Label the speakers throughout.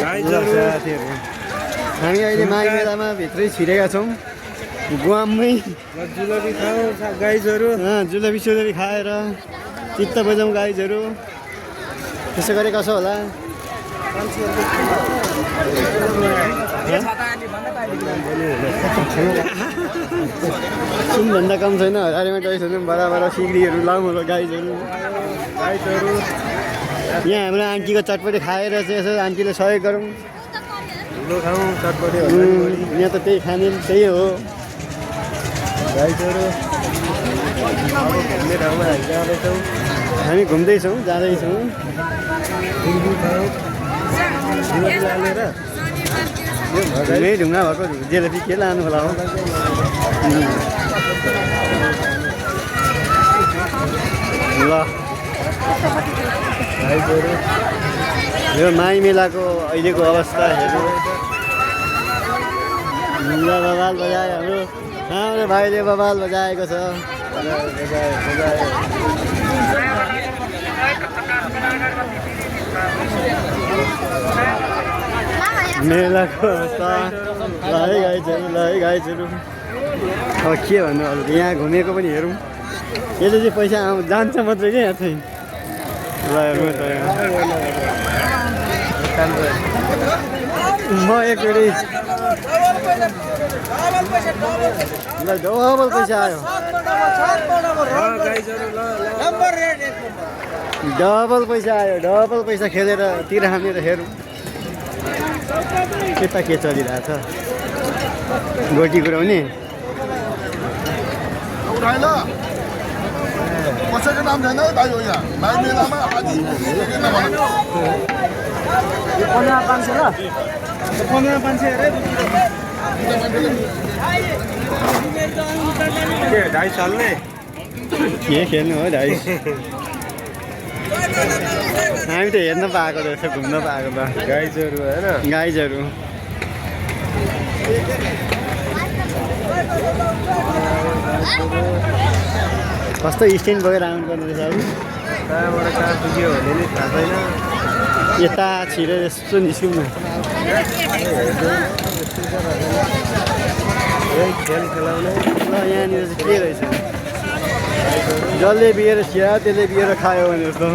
Speaker 1: साथीहरू हामी अहिले माघ मेलामा भित्रै छिरेका छौँ गुवाममै
Speaker 2: जुलबी खाऊ गाइजहरू
Speaker 1: जुलबी सुलबी खाएर चित्त बजाउँ गाइजहरू त्यसो गरे कसो होला सुनभन्दा कम छैन हजारीमा टोइसहरू बराबर सिग्रीहरू लाउँ होला गाइजहरू यहाँ हाम्रो आन्टीको चटपटी खाएर चाहिँ यसो आन्टीले सहयोग गरौँ
Speaker 2: ठुलो खाउँ चटपटी
Speaker 1: यहाँ त त्यही खाने त्यही हो
Speaker 2: गाइजहरू घुम्ने ठाउँमा हामी जाँदैछौँ
Speaker 1: हामी घुम्दैछौँ जाँदैछौँ घुमै ढुङ्गा भएको जेलेपी के लानु होला हो ल यो माई मेलाको अहिलेको अवस्था हेर्नु बबाल बजाए हाम्रो हाम्रो भाइले बबाल बजाएको छ मेलाको अवस्था ल है गाइजहरू अब के भन्नु अब यहाँ घुमेको पनि हेरौँ यसले चाहिँ पैसा जान्छ मात्रै क्या यहाँ चाहिँ ल हेर्नु त म एकचोटि ल डबल पैसा आयो डबल पैसा खेलेर तिर हानेर हेरौँ यता के चलिरहेछ गोटी कुराउने
Speaker 3: कसैको नाम छैन है भाइ हो यहाँ माघ मेलामा आज
Speaker 1: 1500 ल 1500 अरे
Speaker 2: के 2.5 सालले
Speaker 1: के खेल्नु हो डाइस हामी त हेर्न पाएको रहेछ घुम्न पाएको त
Speaker 2: गाइजहरू होइन
Speaker 1: गाइजहरू कस्तो स्ट्यान्ड बगेर आउनुपर्ने रहेछ अब
Speaker 2: कहाँबाट कहाँ पुग्यो भने नि थाहा छैन
Speaker 1: यता छिरेर यस्तो निस्क्यौँ न
Speaker 2: खेल खेलाउने
Speaker 1: ल यहाँनिर चाहिँ के रहेछ जसले बिहेर खिया त्यसले बिहेर खायो भने जस्तो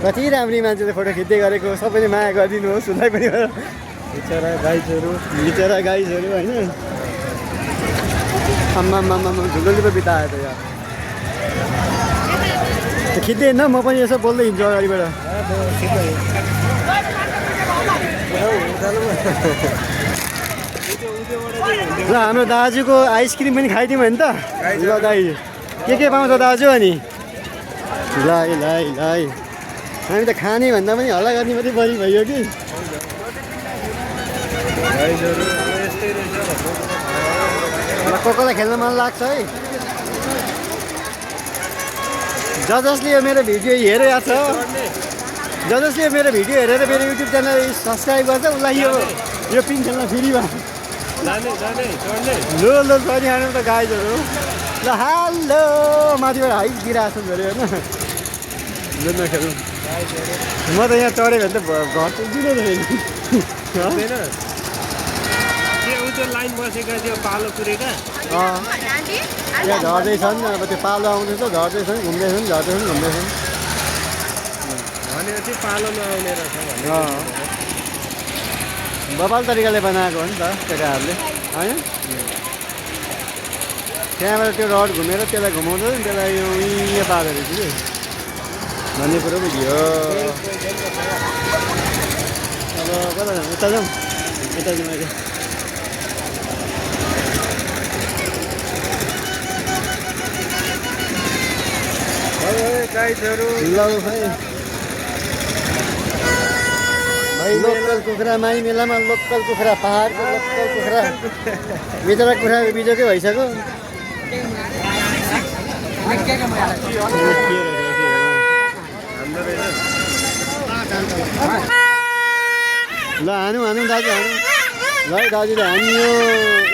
Speaker 1: कति राम्री मान्छेले फोटो खिच्दै गरेको सबैले माया गरिदिनुहोस् उसलाई पनि
Speaker 2: बिचरा गाइजहरू
Speaker 1: होइन आम्मा झुलुली पो बितायो त यार खिच्दै होइन म पनि यसो बोल्दै हिँड्छु अगाडिबाट ल हाम्रो दाजुको आइसक्रिम पनि खाइदिउँ भने त ल दाइ के पाउँछ दाजु अनि ल हामी त खाने भन्दा पनि हल्ला गर्ने मात्रै बढी भयो कि कसलाई खेल्न मन लाग्छ है जसले यो मेरो भिडियो हेरेको छ जसले यो मेरो भिडियो हेरेर मेरो युट्युब च्यानल सब्सक्राइब गर्छ उसलाई यो पिन खेल्न फ्रीमा लो चढिहाल्नु त गाइजहरू ल हाल्लो माथिबाट हाइट दिइरहेको छु अरे होइन जुन खेल्नु म त यहाँ चढेँ भने त घर पुग्दिनँ
Speaker 2: लाइन बसेका त्यो पालो पुरेका
Speaker 1: यहाँ झर्दैछन् अब त्यो पालो आउँदैछ झर्दैछन् घुम्दैछन् घुम्दैछन्
Speaker 2: भनेपछि पालो नआउने रहेछ
Speaker 1: बबाल तरिकाले बनाएको हो नि त केटाहरूले होइन त्यहाँबाट त्यो रड घुमेर त्यसलाई घुमाउँदै त्यसलाई उयो पार्दो रहेछ कि भन्ने कुरो बुझ्यो अब कता जाउँ यता जाउँ अहिले
Speaker 2: गाइजहरू
Speaker 1: ल भाइ लोकल कुखुरा माई मेलामा लोकल कुखुरा पहाडको लोकल कुखुरा बिचरा कुखुरा बिजोकै भइसक्यो ल हानौँ दाजु हानौँ ल है दाजुले हानियो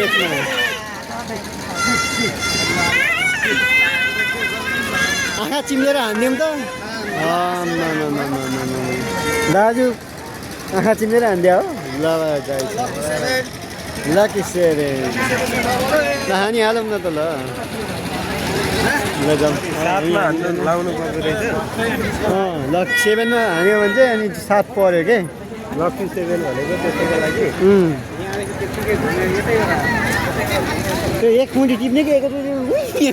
Speaker 1: एकमा आँखा आँखा चिम्लेर हानिदिउँ त दाजु आँखा चिम्लेर हानिदियो हो ल ल किसेरे ल हानिहालौँ न त ल ल जाउँ
Speaker 2: साथमा हान्नु लाउनु पर्दो रहेछ
Speaker 1: लकी 7मा हान्यो भने चाहिँ अनि 7 पर्यो के
Speaker 2: लकी 7 भनेको त्यसैको लागि
Speaker 1: त्यो एक मुठी टिप्ने कि एकचोटि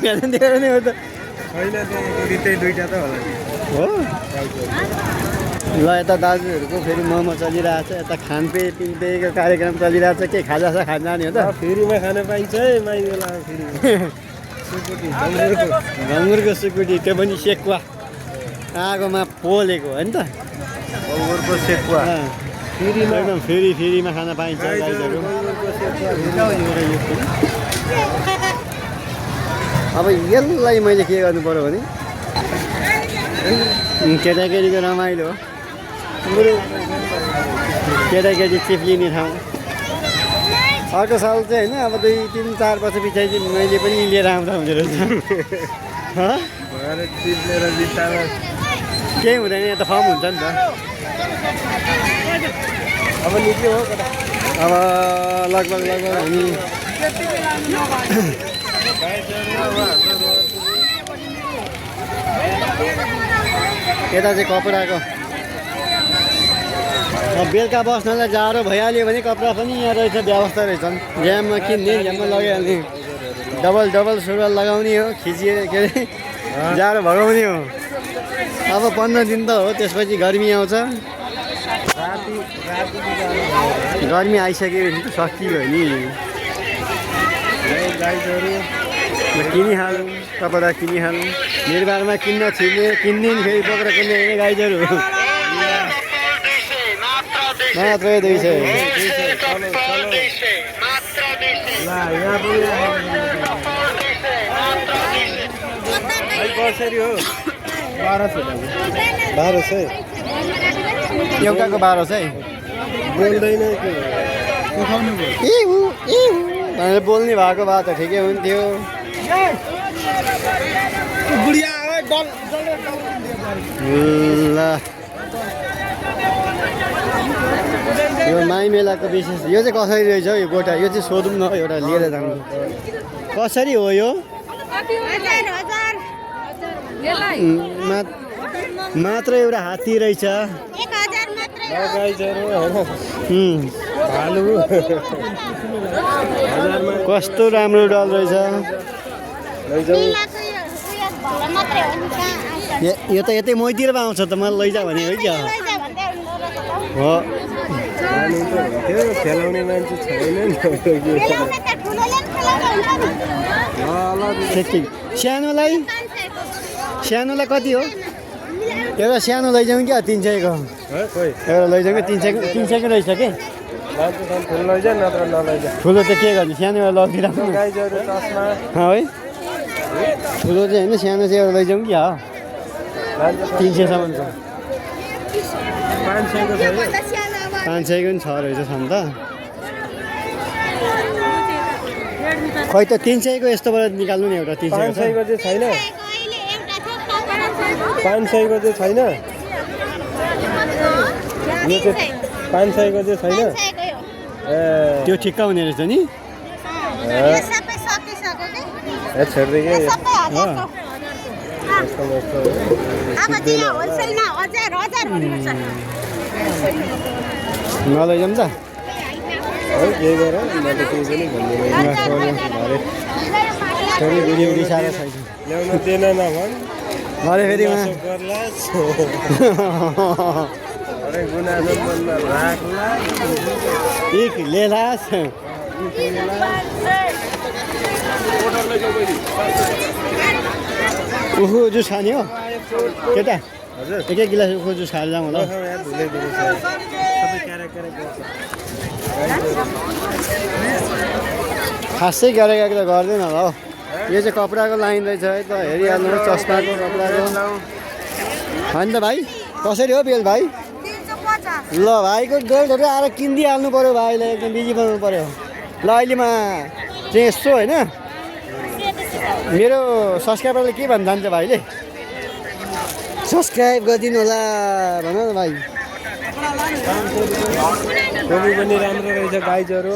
Speaker 1: हेर्नु नि हो त
Speaker 2: छैन त्यही दुईटा त होला
Speaker 1: हो ल यता दाजुहरूको फेरि मोमो चलिरहेछ यता खानपिनको कार्यक्रम चलिरहेछ के खाजा खान जाने हो त
Speaker 2: फेरिमा खान पाइन्छ है माइला फेरि
Speaker 1: ढङ्गुरको सुकुटी त्यो पनि सेकुवा आगोमा पोलेको हो नि त
Speaker 2: ढङ्गुरको सेकुवा
Speaker 1: एकदम फेरिमा खान पाइन्छ गाईहरू अब यसलाई मैले के गर्नु पर्यो भने केटाकेटीको रमाइलो हो केटाकेटी चिप्लिने ठाउँ अर्को साल चाहिँ होइन अब 2-3-4 वर्ष पछाडि चाहिँ मैले पनि लिएर आउँदा हुँदो रहेछ केही हुँदैन यहाँ त फर्म हुन्छ नि त
Speaker 2: अब निक्ल्यो हो
Speaker 1: अब लगभग हामी यता चाहिँ कपडाको बेलुका बस्नलाई जाडो भइहाल्यो भने कपडा पनि यहाँ रहेछ व्यवस्था रहेछन् ड्याममा किन्ने ड्याममा लगाइहाल्ने डबल सुरुवाल लगाउने हो खिचिएर के अरे जाडो भगाउने हो अब 15 दिन त हो त्यसपछि गर्मी आउँछ गर्मी आइसक्यो भने त सकियो नि किनिहालौँ कपडा किनिहालौँ निर्माणमा किन्न छिर्ने किन्दिन फेरि बोकेर किन्ने गाईहरू मात्र 200
Speaker 2: कसरी हो
Speaker 1: 1200 एउटाको 1200
Speaker 2: बोल्दैन
Speaker 1: भनेर बोल्ने भएको भए त ठिकै हुन्थ्यो ल यो माई मेलाको विशेष यो चाहिँ कसरी रहेछ हौ यो गोटा यो चाहिँ सोधौँ न एउटा लिएर जानु कसरी हो यो मात्र एउटा हात्ती रहेछ कस्तो राम्रो डल रहेछ यो त यतै मैतिर आउँछ त मलाई लैजा भने है क्या हो
Speaker 2: खेलाउने मान्छे छैन
Speaker 1: ठिक सानोलाई कति हो एउटा सानो लैजाउँ क्या 300 को एउटा लैजाउँ कि 300 को रहेछ कि ठुलो त के गर्ने सानो एउटा लगिराख्नु है ठुलो चाहिँ होइन सानो चाहिँ एउटा लैजाउँ कि 300सम्म छ 500 को पनि छ रहेछ छन् त खै त 300 को यस्तोबाट निकाल्नु नि एउटा 300
Speaker 2: को चाहिँ छैन 500 को चाहिँ छैन 500 को चाहिँ छैन
Speaker 1: त्यो ठिक्क हुने रहेछ नि नलैजाउँ त साह्रो छैन
Speaker 2: ल्याउन दिएन नभन्
Speaker 1: अरे फेरि एक लेलास उखु जुस खाने हो केटा एक गिलास उखु जुस खाएर जाउँ होला खासै गरेको त गर्दैन होला हौ यो चाहिँ कपडाको लाइन रहेछ है त हेरिहाल्नु चस्माको कपडाको होइन त भाइ कसरी हो बेल भाइ ल भाइको बेल्टहरू आएर किनिदिइहाल्नु पऱ्यो भाइलाई एकदम बिजी बनाउनु पऱ्यो ल अहिलेमा चाहिँ यसो होइन मेरो सब्सक्राइबरले के भन्न जान्छ भाइले सब्सक्राइब गरिदिनु होला भन न भाइ।
Speaker 2: टोपी पनि राम्रो रहेछ गाइजहरू।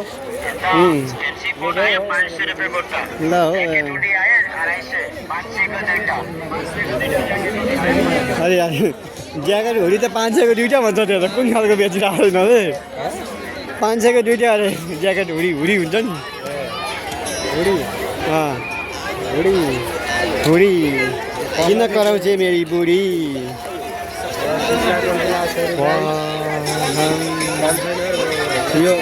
Speaker 1: ल हो अरे ज्याकेट हुडी त 500 को दुईटा भन्छ त्यो त कुन खालको बेचिरहेको छैन अरे 500 को दुईटा अरे ज्याकेट हुडी हुडी हुन्छ नि
Speaker 2: हुडी
Speaker 1: हुडी हुडी किन कराउँछे मेरी बुढी यो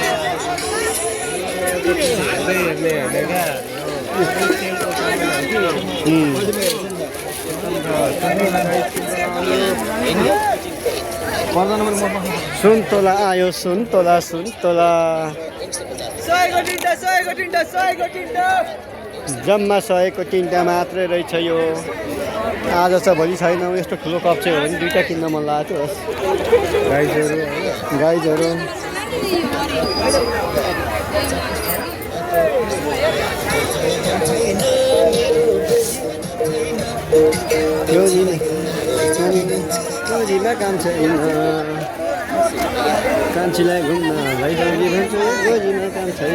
Speaker 1: सुन्तोला आयो सुन्तोला सुन्तोला जम्मा 100 को 3टा मात्रै रहेछ यो आज छ भोलि छैन यस्तो ठुलो कप चाहिँ हो भने 2टा किन्न मन लाग्यो गाइजहरू गोजीमा काम छैन कान्छीलाई घुम्न भाइजी भन्छु गोजीमा काम छैन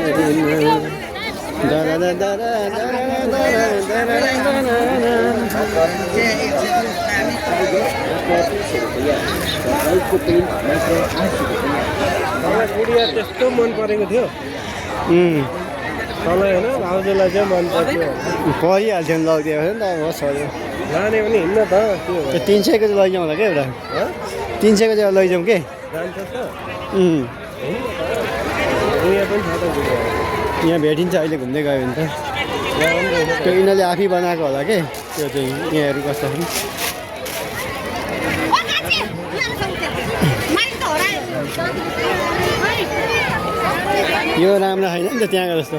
Speaker 2: गुडिया त्यस्तो मन परेको थियो तँलाई होइन भाउजूलाई चाहिँ मन पर्थ्यो
Speaker 1: परिहाल्थ्यो नि लगिदियो भने त होस् अरे
Speaker 2: लाने पनि हिँड्न त त्यो
Speaker 1: 300 को लैजाउँ होला क्या एउटा 300 को चाहिँ लैजाउँ के
Speaker 2: जान्छ त यहाँ पनि छ त
Speaker 1: यहाँ भेटिन्छ अहिले घुम्दै गयो भने त त्यो यिनीहरूले आफै बनाएको होला के त्यो चाहिँ यहाँहरू कस्तो यो राम्रो छैन नि त त्यहाँको जस्तो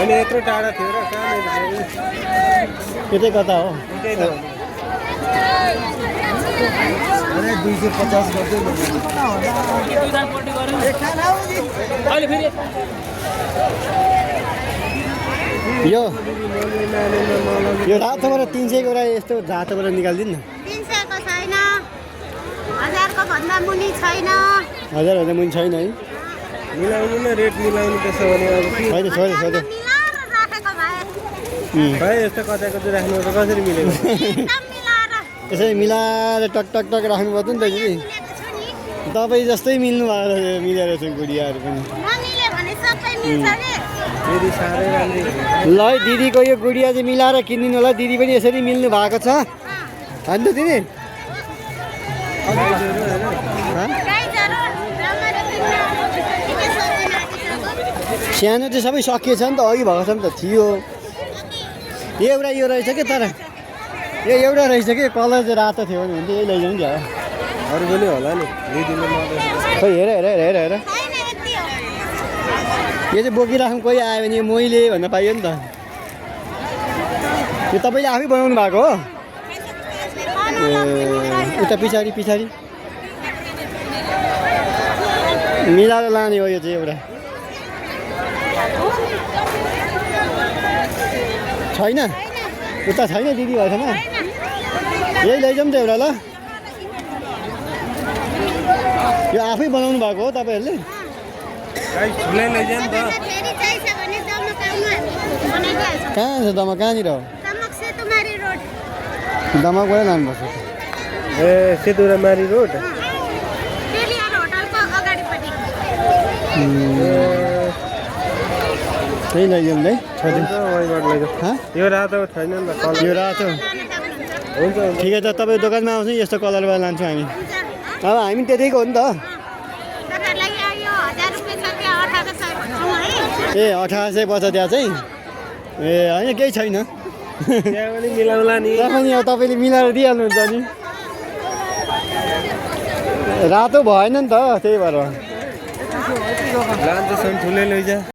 Speaker 2: अनि यत्रो टाढा थियो र कहाँनिर
Speaker 1: यतै कता हो
Speaker 3: अरे 250 गर्दै
Speaker 1: यो रातोबाट 300 को यस्तो रातोबाट निकालिदिनु न
Speaker 4: 300 को छैन 1000 को भन्दा मुनि छैन
Speaker 1: 1000 भन्दा मुनि छैन है
Speaker 2: मिलाउनु न रेट मिलाउनु त्यसो भने अब के
Speaker 1: होइन छोड्यो छोड्यो
Speaker 4: मिलाएर राखेको भए
Speaker 2: भाइ यस्तो कता कता राख्नु त कसरी मिलेको
Speaker 4: एकदम मिलाएर
Speaker 1: यसरी मिलाएर टक टक टक राख्नु पर्छ नि त दिदी
Speaker 4: मिलेको छु नि
Speaker 1: तपाईँ जस्तै मिल्नु भएको मिलेर छ गुडियाहरू पनि
Speaker 4: नमिले भने सबै मिल्छ के
Speaker 2: फेरि साह्रै राम्रो
Speaker 1: ल है दिदीको यो गुडिया चाहिँ मिलाएर किनिदिनु होला दिदी पनि यसरी मिल्नु भएको छ होइन त दिदी
Speaker 2: गाइजहरू होइन
Speaker 4: गाइजहरू राम्ररी किन्न के सक्दैन आजको
Speaker 1: सानो चाहिँ सबै सकिएछ नि त अघि भएको छ नि त थियो एउटा यो रहेछ कि तर यो एउटा रहेछ कि कलर चाहिँ रातो थियो भने यही लैजाउँ नि
Speaker 2: अरू पनि होला नि दिदीले मलाई
Speaker 1: खै हेर हेर हेर हेर हेर
Speaker 4: छैन यति हो
Speaker 1: यो चाहिँ बोकिराख्नु कोही आयो भने मैले भन्न पाइयो नि त यो तपाईँले आफै बनाउनु भएको हो उता पछाडि पछाडि मिलाएर लाने हो यो चाहिँ एउटा छैन उता छैन दिदी भएछन् यही लैजाउँ त एउटा ल यो आफै बनाउनु भएको हो तपाईँहरूले
Speaker 2: गाइस ठुलै लैजाऊ नि त
Speaker 4: फेरि चाहिन्छ भने दमकाउमा बनाइदिइहाल्छ
Speaker 1: कहाँ छ दमा कहाँनिर हो
Speaker 4: दमक सेतुमारी रोड
Speaker 1: दमाबाट लानुपर्छ
Speaker 2: ए सेतुरामारी रोड
Speaker 4: पेलियर होटलको अगाडिपट्टि
Speaker 1: त्यही लैजाउँ है छोडिदिउँ
Speaker 2: वहीँबाट लैजाऊ
Speaker 1: हाँ
Speaker 2: यो रातो छैन नि त कलर
Speaker 1: यो रातो
Speaker 4: लान सक्नुहुन्छ
Speaker 2: हुन्छ हुन्छ
Speaker 1: ठिकै छ तपाईँ दोकानमा आउँछ यस्तो कलरबाट लान्छौँ हामी
Speaker 4: हुन्छ
Speaker 1: अब हामी त्यतैको हो नि त
Speaker 4: तपाईँहरूलाई यो 1000 रुपियाँ छ त्यो 1800 भन्छौँ है
Speaker 1: ए 1800 पर्छ त्यहाँ चाहिँ ए होइन केही छैन
Speaker 2: त्यहाँ पनि मिलाउला नि
Speaker 1: त्यहाँ पनि अब तपाईँले मिलाएर दिइहाल्नुहुन्छ नि रातो भएन नि त त्यही भएर
Speaker 2: लान्छ ठुलै लैजा